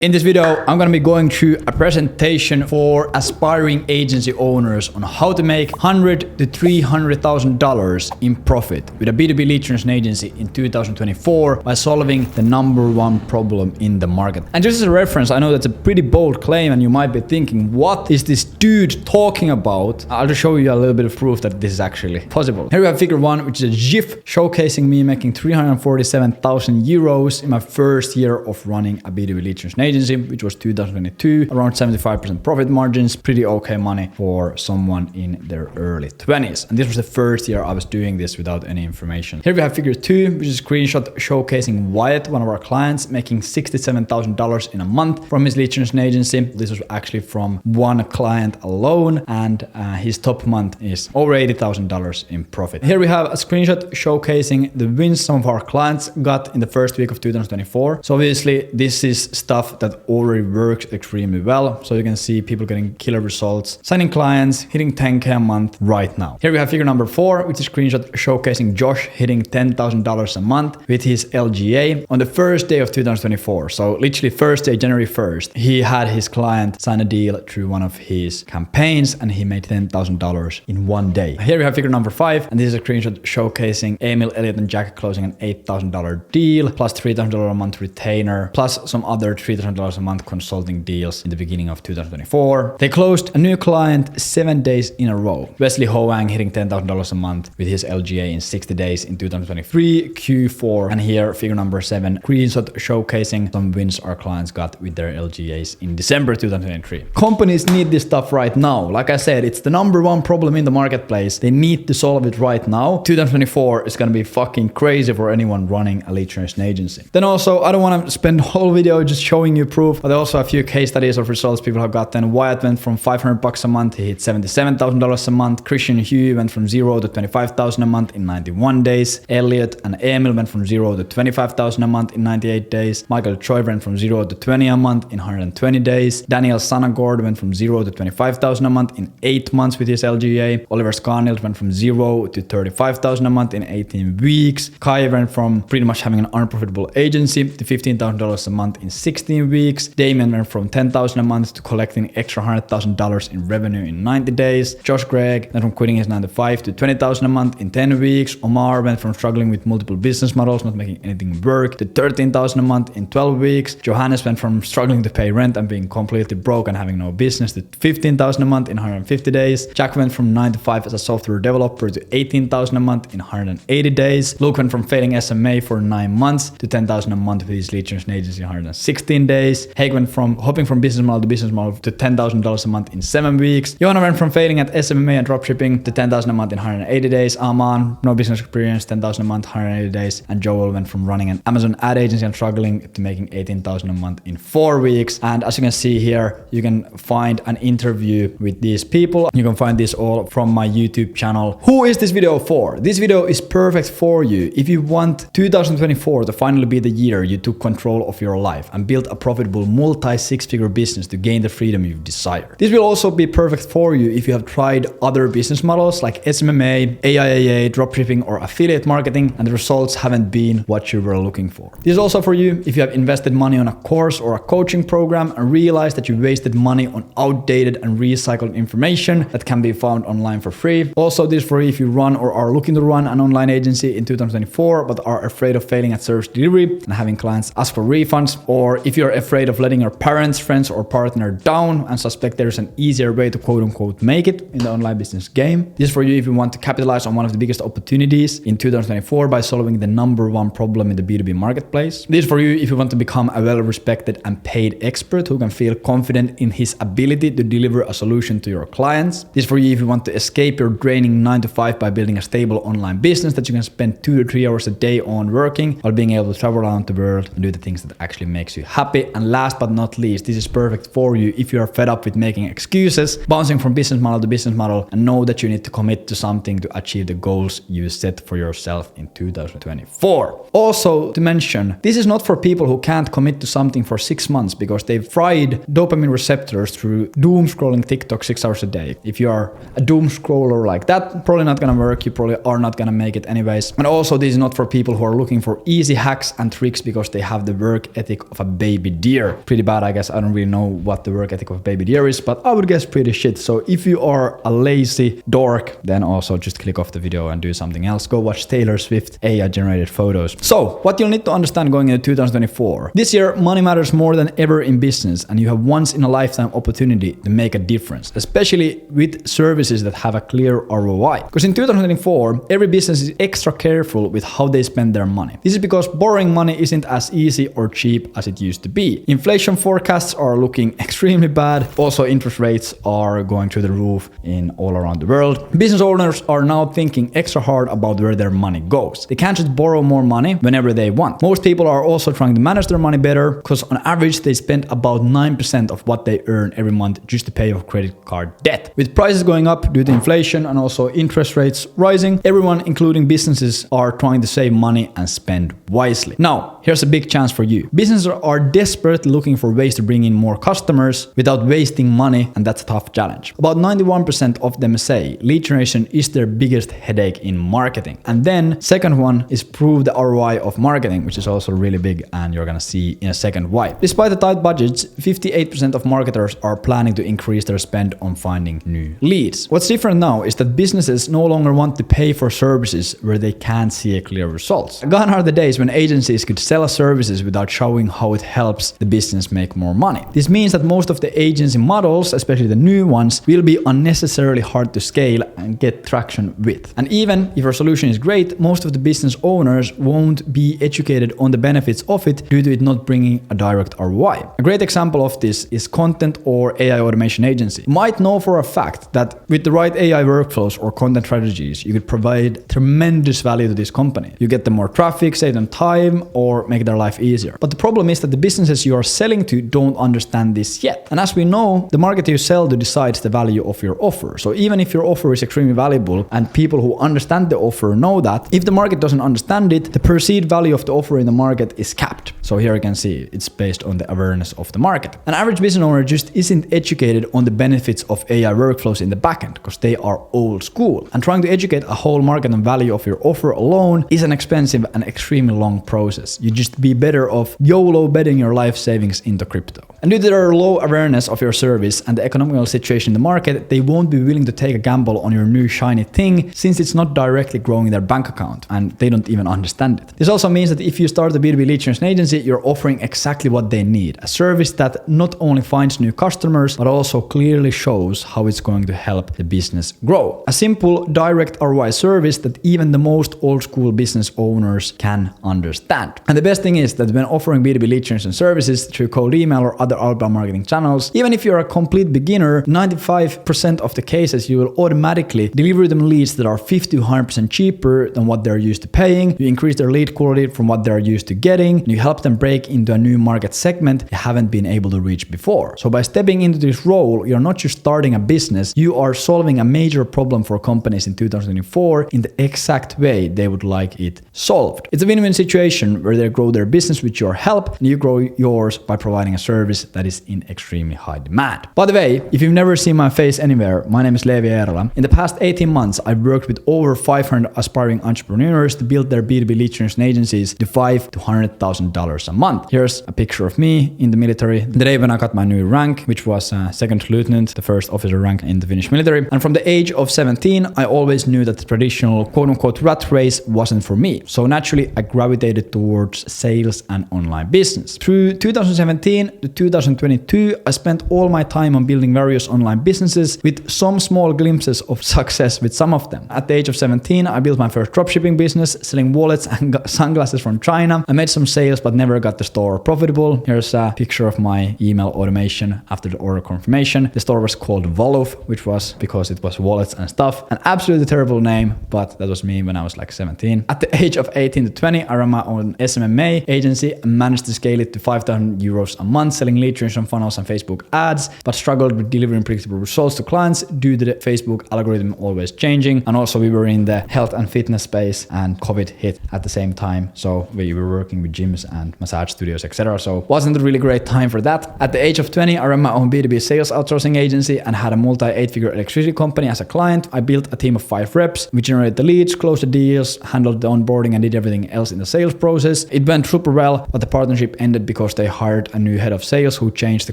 In this video, I'm gonna be going through a presentation for aspiring agency owners on how to make $100,000 to $300,000 in profit with a B2B lead generation agency in 2024 by solving the #1 problem in the market. And just as a reference, I know that's a pretty bold claim and you might be thinking, what is this dude talking about? I'll just show you a little bit of proof that this is actually possible. Here we have figure 1, which is a GIF showcasing me making 347,000 euros in my first year of running a B2B lead generation agency, which was 2022, around 75% profit margins, pretty okay money for someone in their early 20s. And this was the first year I was doing this without any information. Here we have figure 2, which is a screenshot showcasing Wyatt, one of our clients, making $67,000 in a month from his lead generation agency. This was actually from one client alone, and his top month is over $80,000 in profit. Here we have a screenshot showcasing the wins some of our clients got in the first week of 2024. So obviously this is stuff that already works extremely well. So you can see people getting killer results, signing clients, hitting 10K a month right now. Here we have figure number 4, which is a screenshot showcasing Josh hitting $10,000 a month with his LGA on the first day of 2024. So literally first day, January 1st, he had his client sign a deal through one of his campaigns and he made $10,000 in one day. Here we have figure number 5, and this is a screenshot showcasing Emil, Elliot, and Jack closing an $8,000 deal plus $3,000 a month retainer plus some other $3,000 a month consulting deals in the beginning of 2024. They closed a new client 7 days in a row. Wesley Hoang hitting $10,000 a month with his LGA in 60 days in 2023 Q4. And here figure number 7, screenshot showcasing some wins our clients got with their LGAs in December 2023. Companies need this stuff right now. Like I said, it's the #1 problem in the marketplace. They need to solve it right now. 2024 is gonna be fucking crazy for anyone running a lead generation agency. Then also, I don't want to spend the whole video just showing you proof, but there are also a few case studies of results people have gotten. Wyatt went from $500 a month, he hit $77,000 a month. Christian Hugh went from 0 to 25,000 a month in 91 days. Elliot and Emil went from 0 to 25,000 a month in 98 days. Michael Choi went from 0 to 20 a month in 120 days. Daniel Sanagord went from 0 to 25,000 a month in 8 months with his LGA. Oliver Scarnild went from 0 to 35,000 a month in 18 weeks. Kai went from pretty much having an unprofitable agency to $15,000 a month in 16 weeks. Damon went from $10,000 a month to collecting extra $100,000 in revenue in 90 days. Josh Gregg went from quitting his 9 to 5 to $20,000 a month in 10 weeks. Omar went from struggling with multiple business models, not making anything work, to $13,000 a month in 12 weeks. Johannes went from struggling to pay rent and being completely broke and having no business to $15,000 a month in 150 days. Jack went from 9 to 5 as a software developer to $18,000 a month in 180 days. Luke went from failing SMA for 9 months to $10,000 a month with his lead generation agency in 116 days. Haig went from hopping from business model to business model to $10,000 a month in 7 weeks. Johanna went from failing at SMMA and dropshipping to $10,000 a month in 180 days. Aman, no business experience, $10,000 a month, 180 days. And Joel went from running an Amazon ad agency and struggling to making $18,000 a month in 4 weeks. And as you can see here, you can find an interview with these people. You can find this all from my YouTube channel. Who is this video for? This video is perfect for you if you want 2024 to finally be the year you took control of your life and built a profitable multi-six-figure business to gain the freedom you desire. This will also be perfect for you if you have tried other business models like SMMA, AIAA, dropshipping, or affiliate marketing, and the results haven't been what you were looking for. This is also for you if you have invested money on a course or a coaching program and realized that you wasted money on outdated and recycled information that can be found online for free. Also, this is for you if you run or are looking to run an online agency in 2024 but are afraid of failing at service delivery and having clients ask for refunds, or if you're afraid of letting your parents, friends, or partner down and suspect there's an easier way to quote-unquote make it in the online business game. This is for you if you want to capitalize on one of the biggest opportunities in 2024 by solving the #1 problem in the B2B marketplace. This is for you if you want to become a well-respected and paid expert who can feel confident in his ability to deliver a solution to your clients. This is for you if you want to escape your draining 9 to 5 by building a stable online business that you can spend 2 to 3 hours a day on working while being able to travel around the world and do the things that actually makes you happy. And last but not least, this is perfect for you if you are fed up with making excuses, bouncing from business model to business model, and know that you need to commit to something to achieve the goals you set for yourself in 2024. Also to mention, this is not for people who can't commit to something for 6 months because they've fried dopamine receptors through doom scrolling TikTok 6 hours a day. If you are a doom scroller like that, probably not gonna work. You probably are not gonna make it anyways. And also, this is not for people who are looking for easy hacks and tricks because they have the work ethic of a baby baby deer. Pretty bad, I guess. I don't really know what the work ethic of a baby deer is, but I would guess pretty shit. So if you are a lazy dork, then also just click off the video and do something else. Go watch Taylor Swift AI generated photos. So what you'll need to understand going into 2024. This year, money matters more than ever in business, and you have once in a lifetime opportunity to make a difference, especially with services that have a clear ROI. Because in 2024, every business is extra careful with how they spend their money. This is because borrowing money isn't as easy or cheap as it used to be. Inflation forecasts are looking extremely bad. Also, interest rates are going through the roof in all around the world. Business owners are now thinking extra hard about where their money goes. They can't just borrow more money whenever they want. Most people are also trying to manage their money better because on average they spend about 9% of what they earn every month just to pay off credit card debt. With prices going up due to inflation and also interest rates rising, everyone, including businesses, are trying to save money and spend wisely. Now, here's a big chance for you. Businesses are desperately looking for ways to bring in more customers without wasting money, and that's a tough challenge. About 91% of them say lead generation is their biggest headache in marketing. And then second one is prove the ROI of marketing, which is also really big, and you're gonna see in a second why. Despite the tight budgets, 58% of marketers are planning to increase their spend on finding new leads. What's different now is that businesses no longer want to pay for services where they can't see a clear results. Gone are the days when agencies could sell services without showing how it helps the business make more money. This means that most of the agency models, especially the new ones, will be unnecessarily hard to scale and get traction with. And even if your solution is great, most of the business owners won't be educated on the benefits of it due to it not bringing a direct ROI. A great example of this is content or AI automation agency. You might know for a fact that with the right AI workflows or content strategies, you could provide tremendous value to this company. You get them more traffic, save them time, or make their life easier. But the problem is that the businesses you are selling to don't understand this yet. And as we know, the market you sell to decides the value of your offer. So even if your offer is extremely valuable and people who understand the offer know that, if the market doesn't understand it, the perceived value of the offer in the market is capped. So here you can see it's based on the awareness of the market. An average business owner just isn't educated on the benefits of AI workflows in the backend because they are old school. And trying to educate a whole market on value of your offer alone is an expensive and extremely long process. You just be better off YOLO betting your life savings into crypto. And due to their low awareness of your service and the economical situation in the market, they won't be willing to take a gamble on your new shiny thing since it's not directly growing their bank account and they don't even understand it. This also means that if you start a B2B lead generation agency, you're offering exactly what they need. A service that not only finds new customers, but also clearly shows how it's going to help the business grow. A simple, direct ROI service that even the most old school business owners can understand. And the best thing is that when offering B2B lead generation services through cold email or other outbound marketing channels, even if you're a complete beginner, 95% of the cases you will automatically deliver them leads that are 50 to 100% cheaper than what they're used to paying. You increase their lead quality from what they're used to getting. You help them break into a new market segment they haven't been able to reach before. So by stepping into this role, you're not just starting a business, you are solving a major problem for companies in 2024 in the exact way they would like it solved. It's a win-win situation where they grow their business with your help and you grow yours by providing a service that is in extremely high demand. By the way, if you've never seen my face anywhere, my name is Leevi Eerola. In the past 18 months, I've worked with over 500 aspiring entrepreneurs to build their B2B lead generation agencies to $5,000 to $100,000 a month. Here's a picture of me in the military. The day when I got my new rank, which was second lieutenant, the first officer rank in the Finnish military. And from the age of 17, I always knew that the traditional quote-unquote rat race wasn't for me. So naturally, I gravitated towards sales and online business. Through 2017 to 2022, I spent all my time on building various online businesses with some small glimpses of success with some of them. At the age of 17, I built my first dropshipping business, selling wallets and sunglasses from China. I made some sales but never got the store profitable. Here's a picture of my email automation after the order confirmation. The store was called Voluf, which was because it was wallets and stuff. An absolutely terrible name, but that was me when I was like 17. At the age of 18 to 20, I ran my own SMMA agency and managed to scale it to 5,000 euros a month, selling lead generation funnels and Facebook ads, but struggled with delivering predictable results to clients due to the Facebook algorithm always changing. And also we were in the health and fitness space and COVID hit at the same time. So we were working with gyms and massage studios, etc. So wasn't a really great time for that. At the age of 20, I ran my own B2B sales outsourcing agency and had a multi-8-figure electricity company as a client. I built a team of 5 reps. We generated the leads, closed the deals, handled the onboarding and did everything else in the sales process. It went super well, but the partnership ended because because they hired a new head of sales who changed the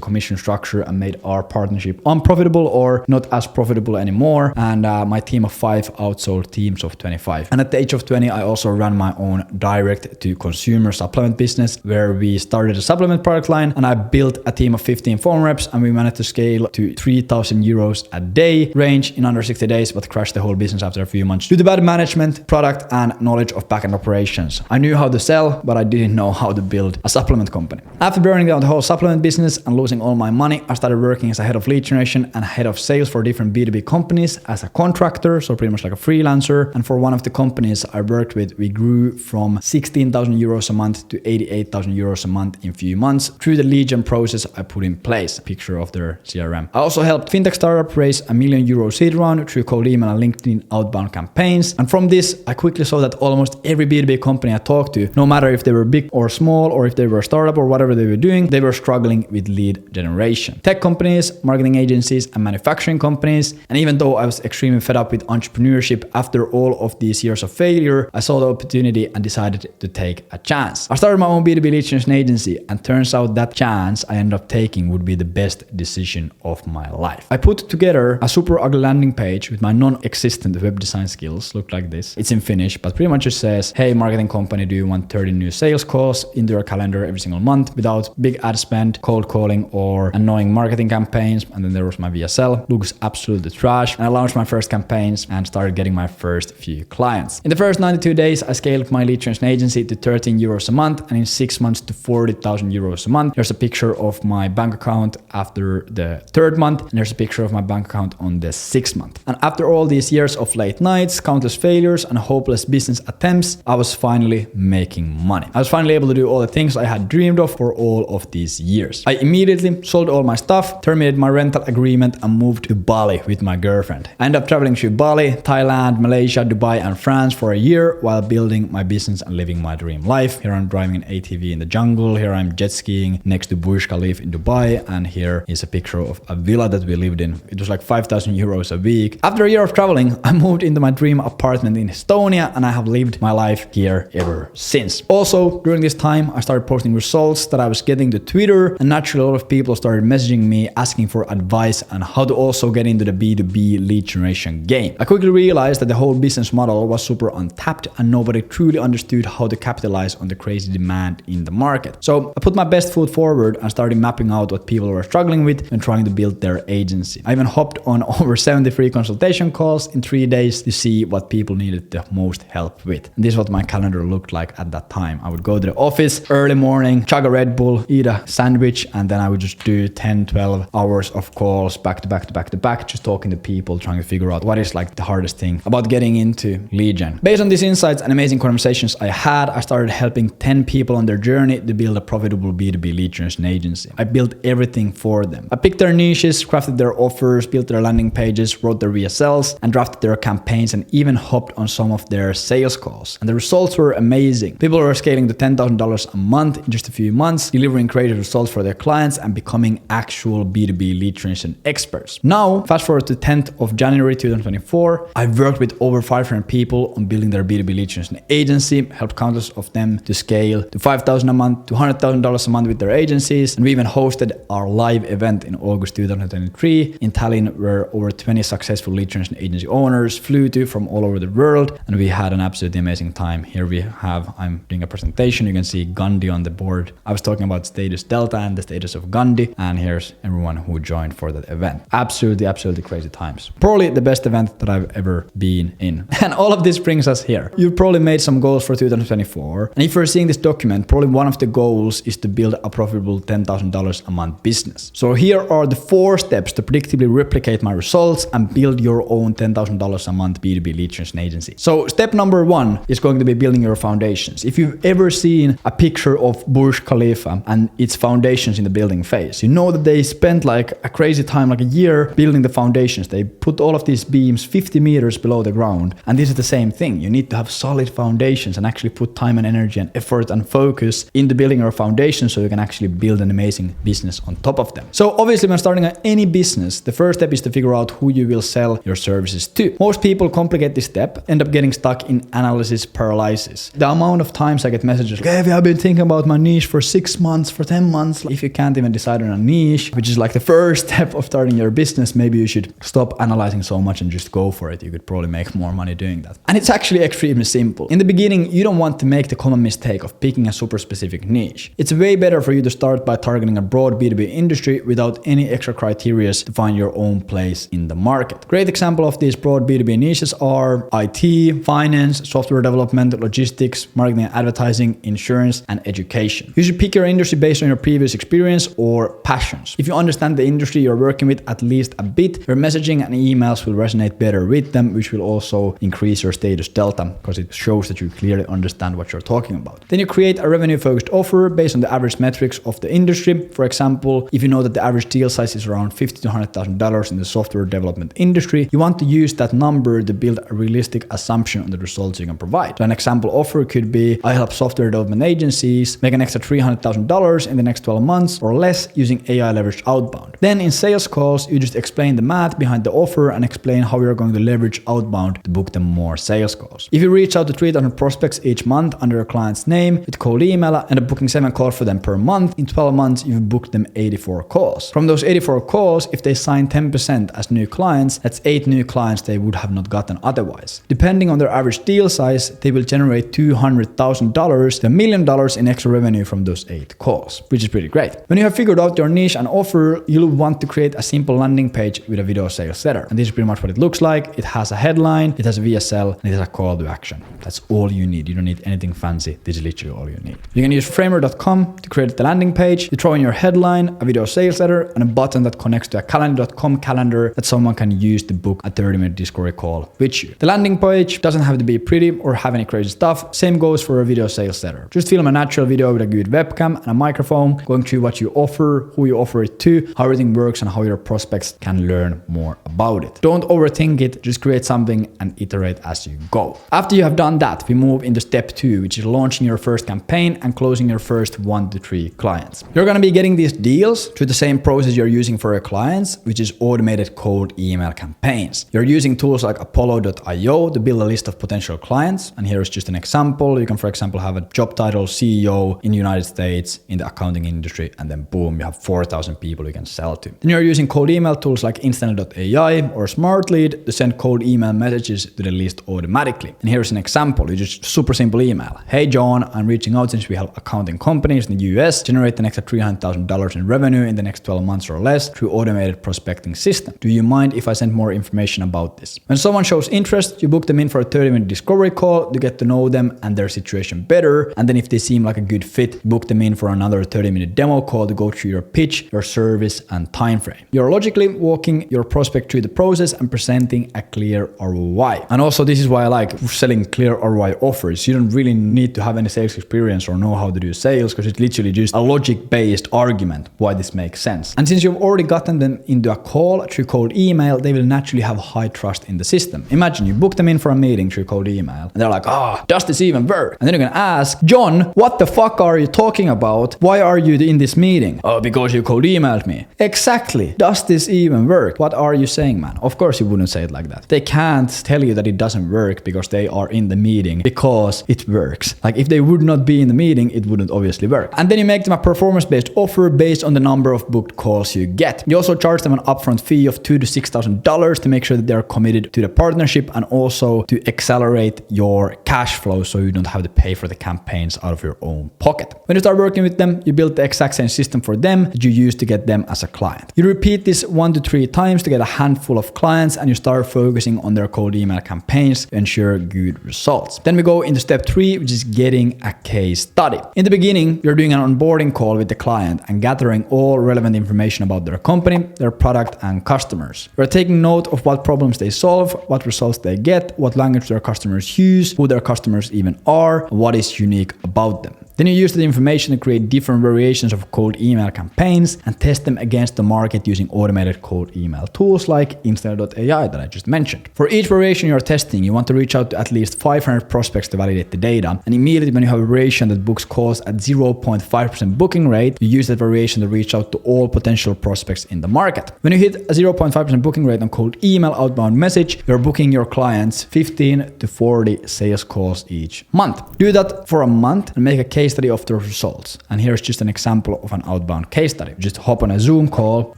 commission structure and made our partnership unprofitable or not as profitable anymore. And my team of 5 outsold teams of 25. And at the age of 20, I also ran my own direct-to-consumer supplement business where we started a supplement product line, and I built a team of 15 phone reps, and we managed to scale to 3,000 euros a day range in under 60 days, but crashed the whole business after a few months due to bad management, product, and knowledge of backend operations. I knew how to sell, but I didn't know how to build a supplement company. After burning down the whole supplement business and losing all my money, I started working as a head of lead generation and head of sales for different B2B companies as a contractor, so pretty much like a freelancer. And for one of the companies I worked with, we grew from 16,000 euros a month to 88,000 euros a month in a few months through the lead gen process I put in place. A picture of their CRM. I also helped fintech startup raise a €1 million seed round through cold email and LinkedIn outbound campaigns. And from this, I quickly saw that almost every B2B company I talked to, no matter if they were big or small, or if they were a startup or whatever they were doing, they were struggling with lead generation. Tech companies, marketing agencies, and manufacturing companies. And even though I was extremely fed up with entrepreneurship after all of these years of failure, I saw the opportunity and decided to take a chance. I started my own B2B lead generation agency, and turns out that chance I ended up taking would be the best decision of my life. I put together a super ugly landing page with my non-existent web design skills. Look like this. It's in Finnish, but pretty much it says, hey marketing company, do you want 30 new sales calls into your calendar every single month without big ad spend, cold calling, or annoying marketing campaigns? And then there was my VSL. Looks absolutely trash. And I launched my first campaigns and started getting my first few clients. In the first 92 days, I scaled my lead generation agency to 13 euros a month, and in 6 months to 40,000 euros a month. There's a picture of my bank account after the 3rd month, and there's a picture of my bank account on the 6th month. And after all these years of late nights, countless failures, and hopeless business attempts, I was finally making money. I was finally able to do all the things I had dreamed of for all of these years. I immediately sold all my stuff, terminated my rental agreement, and moved to Bali with my girlfriend. I ended up traveling to Bali, Thailand, Malaysia, Dubai, and France for a year while building my business and living my dream life. Here I'm driving an ATV in the jungle. Here I'm jet skiing next to Burj Khalifa in Dubai. And here is a picture of a villa that we lived in. It was like 5,000 euros a week. After a year of traveling, I moved into my dream apartment in Estonia, and I have lived my life here ever since. Also, during this time, I started posting results that I was getting to Twitter, and naturally a lot of people started messaging me asking for advice on how to also get into the B2B lead generation game. I quickly realized that the whole business model was super untapped and nobody truly understood how to capitalize on the crazy demand in the market. So I put my best foot forward and started mapping out what people were struggling with when trying to build their agency. I even hopped on over 70 free consultation calls in 3 days to see what people needed the most help with. And this is what my calendar looked like at that time. I would go to the office early morning, chug a Red Bull, eat a sandwich, and then I would just do 10, 12 hours of calls back to back to back to back, just talking to people, trying to figure out what is like the hardest thing about getting into lead gen. Based on these insights and amazing conversations I had, I started helping 10 people on their journey to build a profitable B2B lead generation agency. I built everything for them. I picked their niches, crafted their offers, built their landing pages, wrote their VSLs, and drafted their campaigns, and even hopped on some of their sales calls. And the results were amazing. People were scaling to $10,000 a month in just a few months, delivering creative results for their clients and becoming actual B2B lead generation experts. Now, fast forward to 10th of January 2024, I've worked with over 500 people on building their B2B lead generation agency, helped countless of them to scale to $5,000 a month to $100,000 a month with their agencies, and we even hosted our live event in August 2023 in Tallinn, where over 20 successful lead generation agency owners flew to from all over the world, and we had an absolutely amazing time. Here we have, I'm doing a presentation, you can see Gandhi on the board. I was talking about status Delta and the status of Gandhi, and here's everyone who joined for that event. Absolutely crazy times. Probably the best event that I've ever been in. And all of this brings us here. You've probably made some goals for 2024, and if you're seeing this document, probably one of the goals is to build a profitable $10,000 a month business. So here are the 4 steps to predictably replicate my results and build your own $10,000 a month B2B lead generation agency. So step number 1 is going to be building your foundations. If you've ever seen a picture of Burj Khalifa and its foundations in the building phase, you know that they spent like a crazy time, like a year, building the foundations. They put all of these beams 50 meters below the ground. And this is the same thing. You need to have solid foundations and actually put time and energy and effort and focus into building your foundation so you can actually build an amazing business on top of them. So obviously when starting any business, the first step is to figure out who you will sell your services to. Most people complicate this step, end up getting stuck in analysis paralysis. The amount of times I get messages like, hey, I've been thinking about my niche for for 6 months, for 10 months. If you can't even decide on a niche, which is like the first step of starting your business, maybe you should stop analyzing so much and just go for it. You could probably make more money doing that. And it's actually extremely simple. In the beginning, you don't want to make the common mistake of picking a super specific niche. It's way better for you to start by targeting a broad B2B industry without any extra criteria to find your own place in the market. Great example of these broad B2B niches are IT, finance, software development, logistics, marketing and advertising, insurance, and education. You should pick your industry based on your previous experience or passions. If you understand the industry you're working with at least a bit, your messaging and emails will resonate better with them, which will also increase your status delta because it shows that you clearly understand what you're talking about. Then you create a revenue-focused offer based on the average metrics of the industry. For example, if you know that the average deal size is around $50,000 to $100,000 in the software development industry, you want to use that number to build a realistic assumption on the results you can provide. So an example offer could be, I help software development agencies make an extra $300,000 in the next 12 months or less using AI leveraged outbound. Then in sales calls, you just explain the math behind the offer and explain how you're going to leverage outbound to book them more sales calls. If you reach out to 3,000 prospects each month under a client's name with cold email and booking 7 calls for them per month, in 12 months, you've booked them 84 calls. From those 84 calls, if they sign 10% as new clients, that's 8 new clients they would have not gotten otherwise. Depending on their average deal size, they will generate $200,000 to $1 million in extra revenue from those 8 calls, which is pretty great. When you have figured out your niche and offer, you'll want to create a simple landing page with a video sales letter. And this is pretty much what it looks like. It has a headline, it has a VSL, and it has a call to action. That's all you need. You don't need anything fancy. This is literally all you need. You can use framer.com to create the landing page. You throw in your headline, a video sales letter, and a button that connects to a calendar.com calendar that someone can use to book a 30-minute discovery call with you. The landing page doesn't have to be pretty or have any crazy stuff. Same goes for a video sales letter. Just film a natural video with a good webcam and a microphone, going through what you offer, who you offer it to, how everything works, and how your prospects can learn more about it. Don't overthink it. Just create something and iterate as you go. After you have done that, we move into step 2, which is launching your first campaign and closing your first 1 to 3 clients. You're going to be getting these deals through the same process you're using for your clients, which is automated cold email campaigns. You're using tools like Apollo.io to build a list of potential clients. And here is just an example. You can, for example, have a job title CEO in the United States in the accounting industry, and then boom, you have 4,000 people you can sell to. Then you're using cold email tools like Instant.ai or SmartLead to send cold email messages to the list automatically. And here's an example. You just super simple email. Hey John, I'm reaching out since we help accounting companies in the US generate an extra $300,000 in revenue in the next 12 months or less through automated prospecting system. Do you mind if I send more information about this? When someone shows interest, you book them in for a 30-minute discovery call to get to know them and their situation better. And then if they seem like a good fit, book them in for another 30-minute demo call to go through your pitch, your service, and time frame. You're logically walking your prospect through the process and presenting a clear ROI. And also this is why I like selling clear ROI offers. You don't really need to have any sales experience or know how to do sales because it's literally just a logic-based argument why this makes sense. And since you've already gotten them into a call through cold email, they will naturally have high trust in the system. Imagine you book them in for a meeting through cold email and they're like, does this even work? And then you're gonna ask, John, what the fuck are you talking about? Why are you in this meeting? Oh, because you cold emailed me. Exactly. Does this even work? What are you saying, man? Of course you wouldn't say it like that. They can't tell you that it doesn't work because they are in the meeting because it works. Like if they would not be in the meeting, it wouldn't obviously work. And then you make them a performance-based offer based on the number of booked calls you get. You also charge them an upfront fee of $2,000 to $6,000 to make sure that they're committed to the partnership and also to accelerate your cash flow so you don't have to pay for the campaigns out of your own pocket. When you start working with them, you build the exact same system for them that you use to get them as a client. You repeat this 1 to 3 times to get a handful of clients and you start focusing on their cold email campaigns to ensure good results. Then we go into step 3, which is getting a case study. In the beginning, you're doing an onboarding call with the client and gathering all relevant information about their company, their product, and customers. You're taking note of what problems they solve, what results they get, what language their customers use, who their customers even are, and what is unique about them. Then you use the information to create different variations of cold email campaigns and test them against the market using automated cold email tools like Instant.ai that I just mentioned. For each variation you're testing, you want to reach out to at least 500 prospects to validate the data. And immediately when you have a variation that books calls at 0.5% booking rate, you use that variation to reach out to all potential prospects in the market. When you hit a 0.5% booking rate on cold email outbound message, you're booking your clients 15 to 40 sales calls each month. Do that for a month and make a case case study of the results. And here's just an example of an outbound case study. Just hop on a Zoom call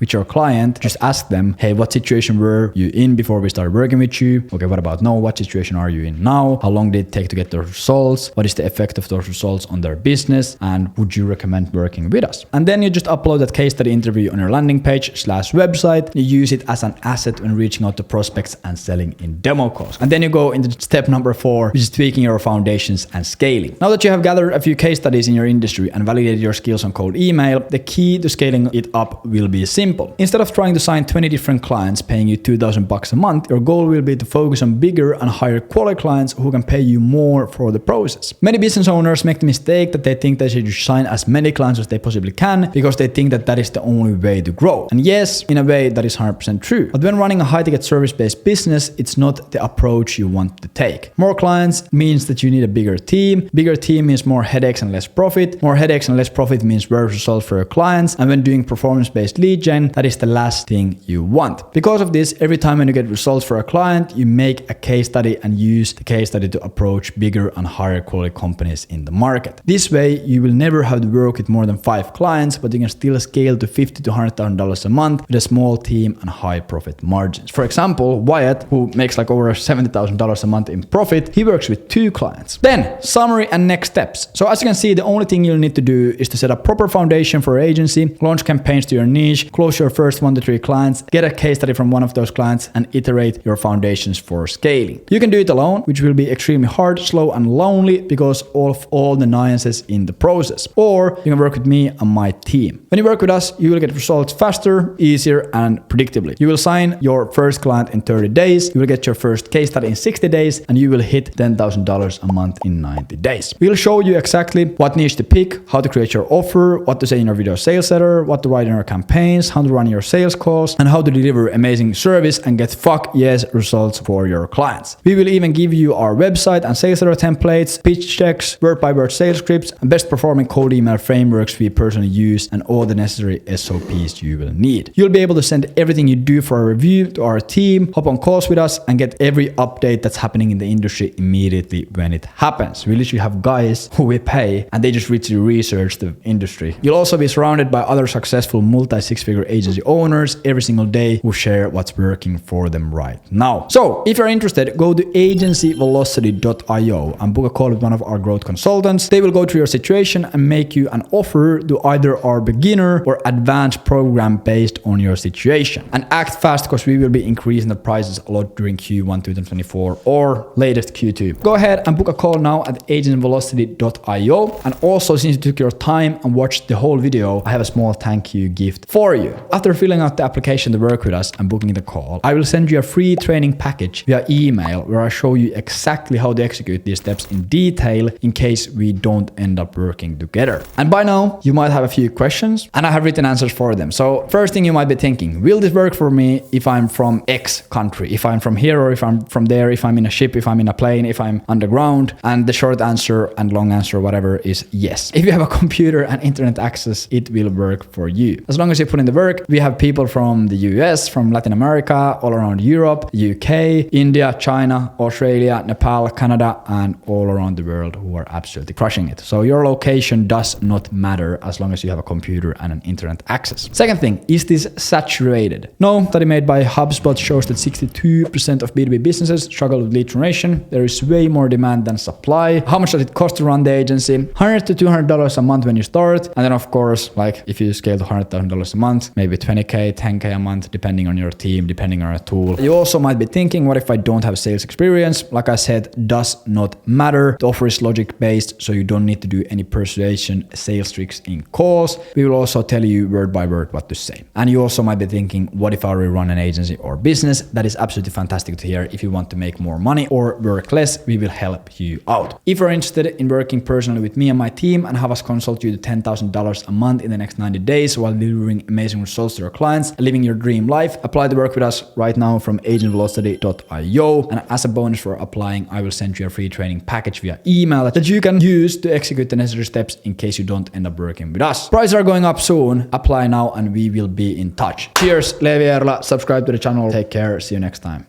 with your client, just ask them, hey, what situation were you in before we started working with you? Okay, what about now? What situation are you in now? How long did it take to get the results? What is the effect of those results on their business? And would you recommend working with us? And then you just upload that case study interview on your landing page/website. You use it as an asset when reaching out to prospects and selling in demo calls. And then you go into step number 4, which is tweaking your foundations and scaling. Now that you have gathered a few case studies in your industry and validated your skills on cold email, the key to scaling it up will be simple. Instead of trying to sign 20 different clients paying you $2,000 a month, your goal will be to focus on bigger and higher quality clients who can pay you more for the process. Many business owners make the mistake that they think they should sign as many clients as they possibly can because they think that that is the only way to grow. And yes, in a way that is 100% true. But when running a high-ticket service-based business, it's not the approach you want to take. More clients means that you need a bigger team. Bigger team means more headaches and less profit. More headaches and less profit means worse results for your clients. And when doing performance-based lead gen, that is the last thing you want. Because of this, every time when you get results for a client, you make a case study and use the case study to approach bigger and higher quality companies in the market. This way, you will never have to work with more than 5 clients, but you can still scale to $50,000 to $100,000 a month with a small team and high profit margins. For example, Wyatt, who makes like over $70,000 a month in profit, he works with 2 clients. Then, summary and next steps. So as you can see, the only thing you'll need to do is to set a proper foundation for your agency, launch campaigns to your niche, close your first 1 to 3 clients, get a case study from one of those clients, and iterate your foundations for scaling. You can do it alone, which will be extremely hard, slow, and lonely because of all the nuances in the process. Or you can work with me and my team. When you work with us, you will get results faster, easier, and predictably. You will sign your first client in 30 days, you will get your first case study in 60 days, and you will hit $10,000 a month in 90 days. We'll show you exactly what niche to pick, how to create your offer, what to say in your video sales letter, what to write in your campaigns, how to run your sales calls, and how to deliver amazing service and get fuck yes results for your clients. We will even give you our website and sales letter templates, pitch decks, word-by-word sales scripts, and best performing cold email frameworks we personally use, and all the necessary SOPs you will need. You'll be able to send everything you do for a review to our team, hop on calls with us, and get every update that's happening in the industry immediately when it happens. We literally have guys who we pay and they just literally research the industry. You'll also be surrounded by other successful multi-6-figure agency owners every single day who share what's working for them right now. So if you're interested, go to agencyvelocity.io and book a call with one of our growth consultants. They will go through your situation and make you an offer to either our beginner or advanced program based on your situation. And act fast because we will be increasing the prices a lot during Q1 2024 or latest Q2. Go ahead and book a call now at agencyvelocity.io. And also, since you took your time and watched the whole video, I have a small thank you gift for you. After filling out the application to work with us and booking the call, I will send you a free training package via email where I show you exactly how to execute these steps in detail in case we don't end up working together. And by now, you might have a few questions and I have written answers for them. So first thing you might be thinking, will this work for me if I'm from X country, if I'm from here or if I'm from there, if I'm in a ship, if I'm in a plane, if I'm underground? And the short answer and long answer, whatever, is yes. If you have a computer and internet access, it will work for you. As long as you put in the work, we have people from the US, from Latin America, all around Europe, UK, India, China, Australia, Nepal, Canada, and all around the world who are absolutely crushing it. So your location does not matter as long as you have a computer and an internet access. Second thing, is this saturated? No, study made by HubSpot shows that 62% of B2B businesses struggle with lead generation. There is way more demand than supply. How much does it cost to run the agency? $100 to $200 a month when you start. And then of course, like if you scale to $100,000 a month, maybe 20K, 10K a month, depending on your team, depending on your tool. You also might be thinking, what if I don't have sales experience? Like I said, does not matter. The offer is logic based, so you don't need to do any persuasion sales tricks in calls. We will also tell you word by word what to say. And you also might be thinking, what if I already run an agency or business? That is absolutely fantastic to hear. If you want to make more money or work less, we will help you out. If you're interested in working personally with me and my team and have us consult you to $10,000 a month in the next 90 days while delivering amazing results to your clients and living your dream life, apply to work with us right now from agencyvelocity.io. And as a bonus for applying, I will send you a free training package via email that you can use to execute the necessary steps in case you don't end up working with us. Prices are going up soon. Apply now and we will be in touch. Cheers, Levi Erla. Subscribe to the channel. Take care. See you next time.